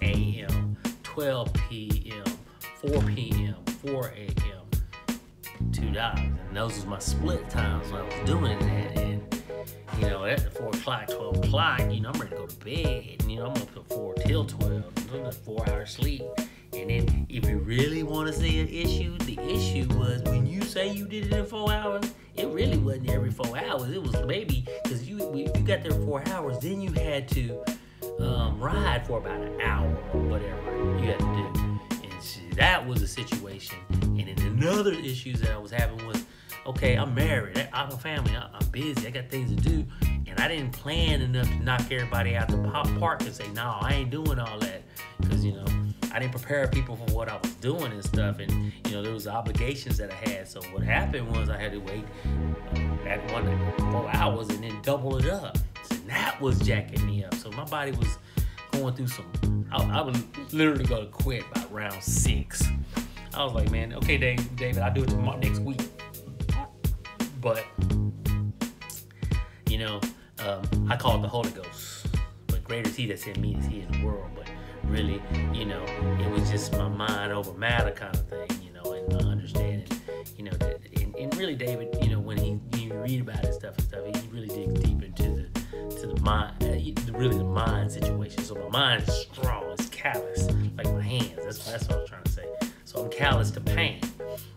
a.m., 12 p.m., 4 p.m., 4 a.m., $2. And those was my split times when I was doing that. And, you know, at 4 o'clock, 12 o'clock, you know, I'm ready to go to bed. And, you know, I'm up till 4 till 12. I'm a 4-hour sleep. And then if you really want to say an issue, the issue was when you say you did it in 4 hours, it really wasn't every 4 hours. It was maybe, because if you got there 4 hours, then you had to ride for about an hour or whatever you had to do. And see, that was a situation. And then another issue that I was having was, okay, I'm married, I have a family, I'm busy, I got things to do, and I didn't plan enough to knock everybody out the park and say, no, I ain't doing all that, because, you know, I didn't prepare people for what I was doing and stuff, and, you know, there was obligations that I had. So what happened was I had to wait at 4 hours and then double it up. So that was jacking me up. So my body was going through some, I was literally going to quit by round 6. I was like, man, okay, David, I'll do it tomorrow, next week. But, you know, I call it the Holy Ghost. But greater is he that's in me is he in the world. But really, you know, it was just my mind over matter kind of thing, you know, and my understanding, you know, that, and really, David, you know, when you read about his stuff and stuff, he really digs deep into the mind, really the mind situation. So my mind is strong, it's callous, like my hands. That's what I was trying to say. So I'm callous to pain.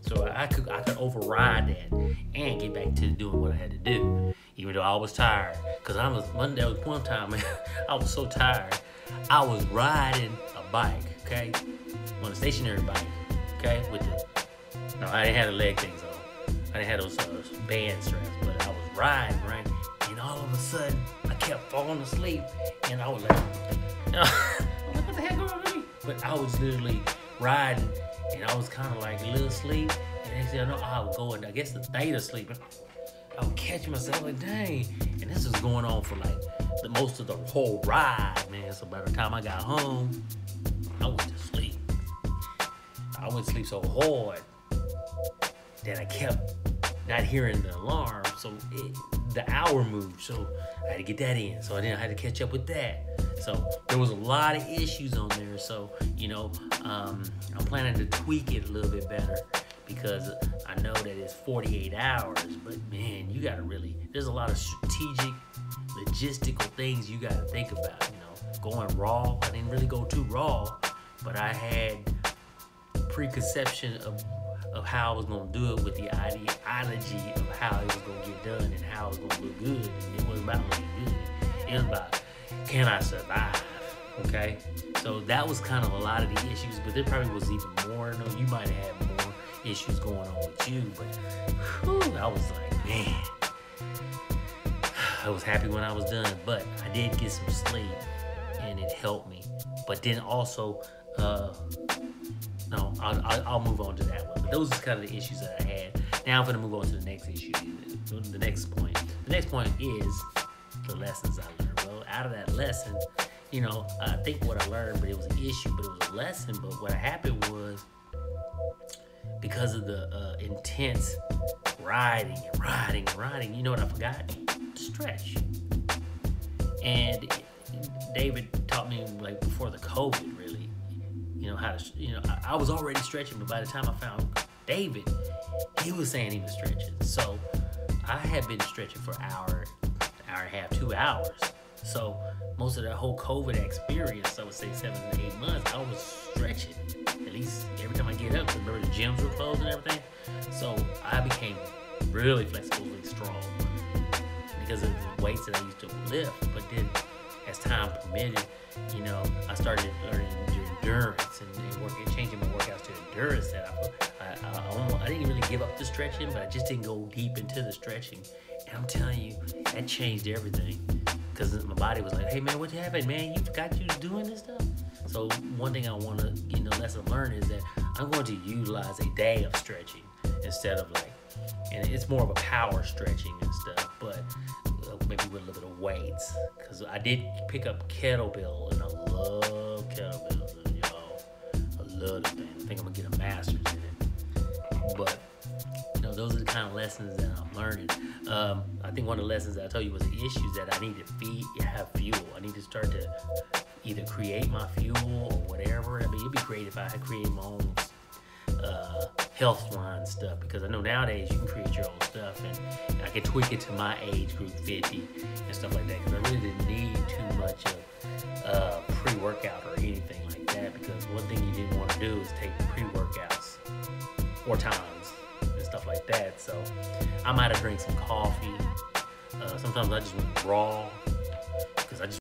So I could override that and get back to doing what I had to do, even though I was tired. Cause there was one time, man, I was so tired. I was riding a bike, okay, on a stationary bike, okay, no, I didn't have the leg things on. I didn't have those band straps, but I was riding, right, and all of a sudden, I kept falling asleep, and I was like, what the heck going on with me? But I was literally riding, and I was kind of like a little asleep, and next thing I know, I would go, and I guess the theta sleep, I would catch myself like, dang, and this was going on for like the most of the whole ride, man. So by the time I got home, I went to sleep. I went to sleep so hard that I kept not hearing the alarm, so the hour moved, so I had to get that in. So then I had to catch up with that. So there was a lot of issues on there. So, you know, I'm planning to tweak it a little bit better, because I know that it's 48 hours, but man, you gotta really, there's a lot of strategic, logistical things you gotta think about, you know. Going raw, I didn't really go too raw, but I had preconception of how I was gonna do it with the ideology of how it was gonna get done and how it was gonna look good. And it wasn't about looking good, it was about, can I survive, okay? So that was kind of a lot of the issues, but there probably was even more. I know you might have had more issues going on with you, but whew, I was like, man, I was happy when I was done, but I did get some sleep and it helped me. But then also, no, I'll move on to that one. But those are kind of the issues that I had. Now I'm going to move on to the next issue, the next point. The next point is the lessons I learned. Well, out of that lesson, you know, I think what I learned, but it was an issue, but it was a lesson. But what happened was, because of the intense riding, you know what I forgot? Stretch. And David taught me, like, before the COVID, really, you know, how to, you know, I was already stretching, but by the time I found David, he was saying he was stretching. So I had been stretching for an hour and a half, 2 hours. So most of that whole COVID experience, I would say 7 to 8 months, I was stretching. At least every time I get up, remember the gyms were closed and everything. So I became really flexible, really strong because of the weights that I used to lift. But then as time permitted, you know, I started learning endurance and changing my workouts to endurance. That I didn't really give up the stretching, but I just didn't go deep into the stretching. And I'm telling you, that changed everything. Because my body was like, hey man, what happened, man? You forgot you was doing this stuff? So one thing I want to, you know, lesson learned is that I'm going to utilize a day of stretching instead of like, and it's more of a power stretching and stuff, but maybe with a little bit of weights. Because I did pick up kettlebell, and I love kettlebells, y'all. I love the thing. I think I'm going to get a master's in it. But, you know, those are the kind of lessons that I'm learning. I think one of the lessons that I told you was the issues that I need to have fuel. I need to start to either create my fuel or whatever. I mean, it'd be great if I had created my own health line stuff, because I know nowadays you can create your own stuff, and I can tweak it to my age group, 50 and stuff like that, because I really didn't need too much of pre-workout or anything like that, because one thing you didn't want to do is take pre-workouts 4 times and stuff like that. So I might have drank some coffee. Sometimes I just went raw, because I just